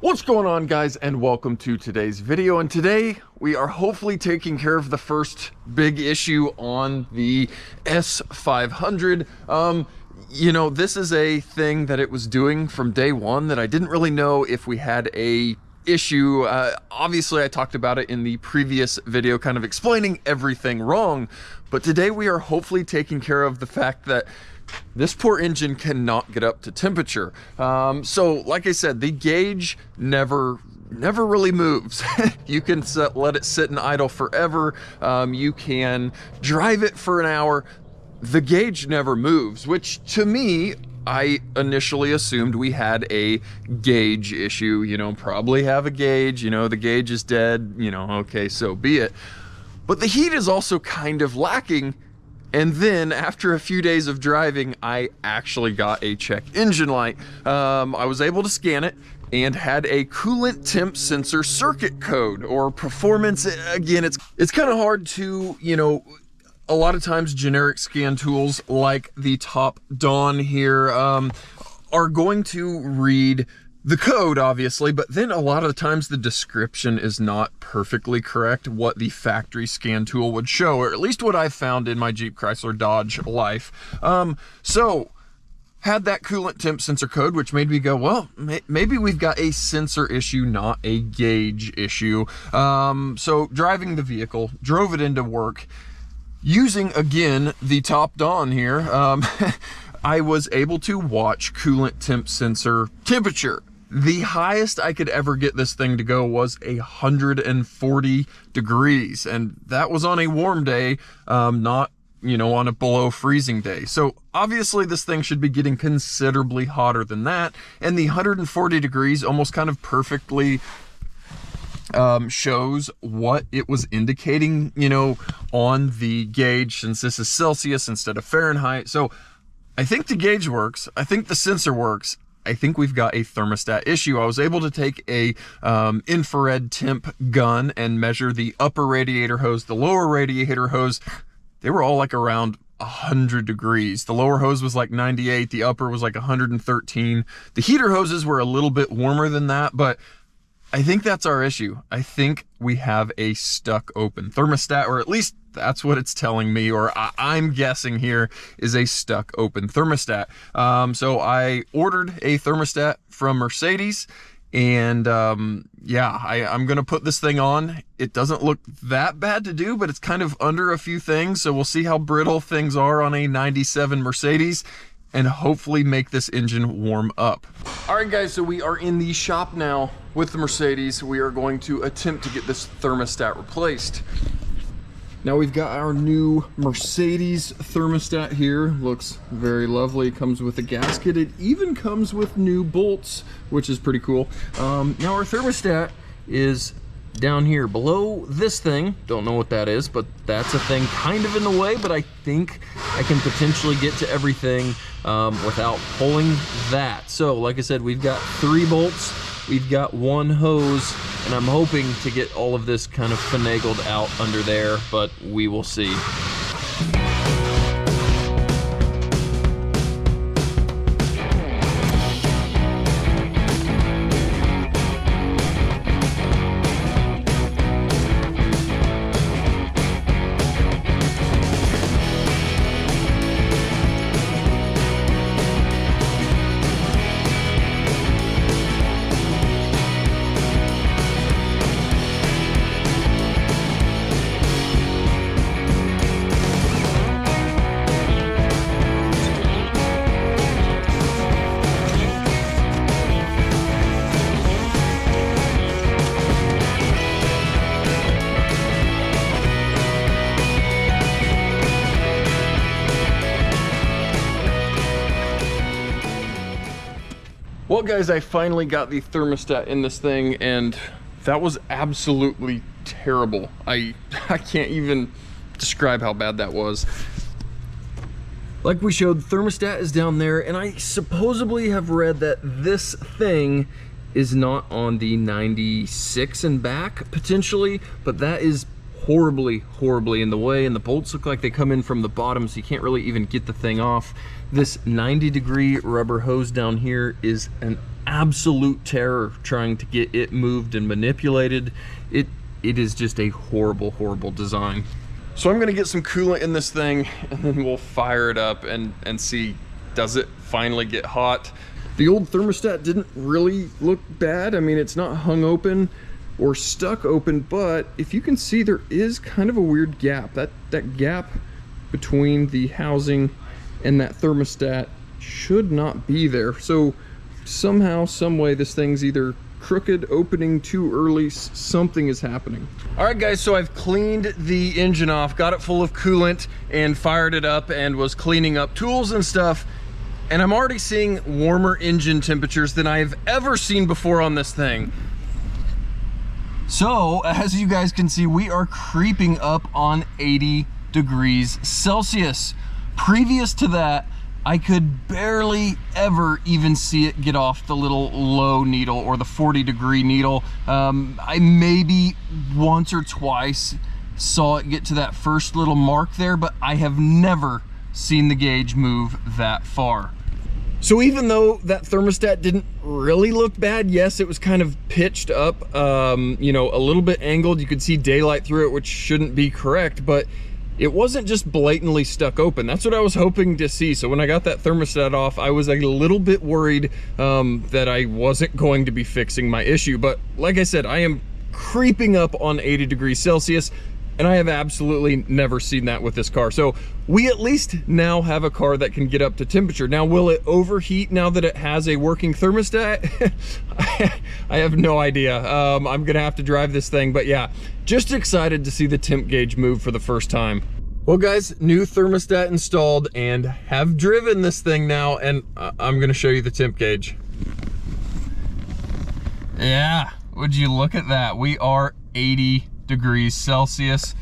What's going on, guys, and welcome to today's video. And today we are hopefully taking care of the first big issue on the S500. You know, this is a thing that it was doing from day one that I didn't really know if we had a issue. Obviously I talked about it in the previous video, kind of explaining everything wrong, but today we are hopefully taking care of the fact that this poor engine cannot get up to temperature. So like I said, the gauge never really moves. You can let it sit and idle forever. You can drive it for an hour. The gauge never moves, which to me, I initially assumed we had a gauge issue. You know, probably have a gauge, you know, the gauge is dead, you know, okay, so be it. But the heat is also kind of lacking. And then after a few days of driving, I actually got a check engine light. I was able to scan it and had a coolant temp sensor circuit code or performance. Again, it's kind of hard to, you know, a lot of times generic scan tools like the Top Dawn here are going to read the code, obviously, but then a lot of the times the description is not perfectly correct what the factory scan tool would show, or at least what I've found in my Jeep Chrysler Dodge life. So had that coolant temp sensor code, which made me go, well, maybe we've got a sensor issue, not a gauge issue. So driving the vehicle, drove it into work, using, again, the Top Dawn here, I was able to watch coolant temp sensor temperature. The highest I could ever get this thing to go was 140 degrees, and that was on a warm day, not, you know, on a below freezing day. So obviously this thing should be getting considerably hotter than that, and the 140 degrees almost kind of perfectly shows what it was indicating, you know, on the gauge, since this is Celsius instead of Fahrenheit. So I think the gauge works. I think the sensor works. I think we've got a thermostat issue. I was able to take a infrared temp gun and measure the upper radiator hose, the lower radiator hose. They were all like around 100 degrees. The lower hose was like 98. The upper was like 113. The heater hoses were a little bit warmer than that, but I think that's our issue. I think we have a stuck open thermostat, or at least that's what it's telling me, or I'm guessing here is a stuck open thermostat. So I ordered a thermostat from Mercedes, and yeah, I'm gonna put this thing on. It doesn't look that bad to do, but it's kind of under a few things, so we'll see how brittle things are on a 97 Mercedes and hopefully make this engine warm up. All right, guys, so we are in the shop now with the Mercedes. We are going to attempt to get this thermostat replaced. Now we've got our new Mercedes thermostat here. Looks very lovely. It comes with a gasket. It even comes with new bolts, which is pretty cool. Now our thermostat is down here below this thing. Don't know what that is, but that's a thing kind of in the way, but I think I can potentially get to everything without pulling that. So like I said, we've got 3 bolts, we've got 1 hose, and I'm hoping to get all of this kind of finagled out under there, but we will see. Well, guys, I finally got the thermostat in this thing, and that was absolutely terrible. I can't even describe how bad that was. Like we showed, the thermostat is down there, and I supposedly have read that this thing is not on the 96 and back, potentially, but that is horribly in the way, and the bolts look like they come in from the bottom, so you can't really even get the thing off. This 90-degree rubber hose down here is an absolute terror trying to get it moved and manipulated. It is just a horrible, horrible design. So I'm gonna get some coolant in this thing and then we'll fire it up and see, does it finally get hot? The old thermostat didn't really look bad. I mean, it's not hung open or stuck open, but if you can see, there is kind of a weird gap. That gap between the housing and that thermostat should not be there. So somehow, some way, this thing's either crooked, opening too early, something is happening. All right guys, so I've cleaned the engine off, got it full of coolant and fired it up and was cleaning up tools and stuff. And I'm already seeing warmer engine temperatures than I've ever seen before on this thing. So as you guys can see, we are creeping up on 80 degrees Celsius. Previous to that, I could barely ever even see it get off the little low needle or the 40-degree needle. I maybe once or twice saw it get to that first little mark there, but I have never seen the gauge move that far. So even though that thermostat didn't really look bad, yes, it was kind of pitched up, you know, a little bit angled. You could see daylight through it, which shouldn't be correct, but it wasn't just blatantly stuck open. That's what I was hoping to see. So when I got that thermostat off, I was a little bit worried that I wasn't going to be fixing my issue. But like I said, I am creeping up on 80 degrees Celsius, and I have absolutely never seen that with this car. So we at least now have a car that can get up to temperature. Now, will it overheat now that it has a working thermostat? I have no idea. I'm gonna have to drive this thing, but yeah, just excited to see the temp gauge move for the first time. Well guys, new thermostat installed and have driven this thing now, and I'm gonna show you the temp gauge. Yeah, would you look at that? We are 80 degrees Celsius.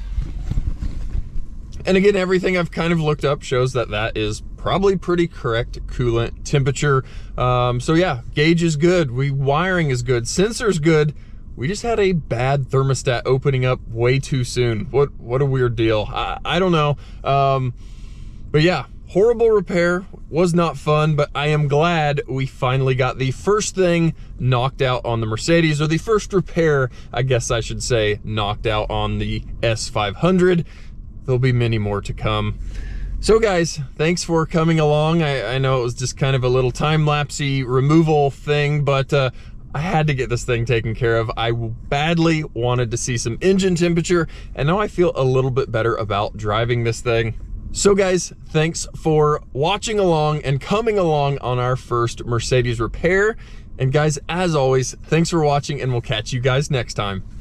And again, everything I've kind of looked up shows that that is probably pretty correct coolant temperature. So yeah, gauge is good. Wiring is good. Sensor's good. We just had a bad thermostat opening up way too soon. What a weird deal. I don't know. But yeah, horrible repair. Was not fun, but I am glad we finally got the first thing knocked out on the Mercedes, or the first repair, I guess I should say, knocked out on the S500. There'll be many more to come. So guys, thanks for coming along. I know it was just kind of a little time-lapsey removal thing, but I had to get this thing taken care of. I badly wanted to see some engine temperature, and now I feel a little bit better about driving this thing. So guys, thanks for watching along and coming along on our first Mercedes repair. And guys, as always, thanks for watching, and we'll catch you guys next time.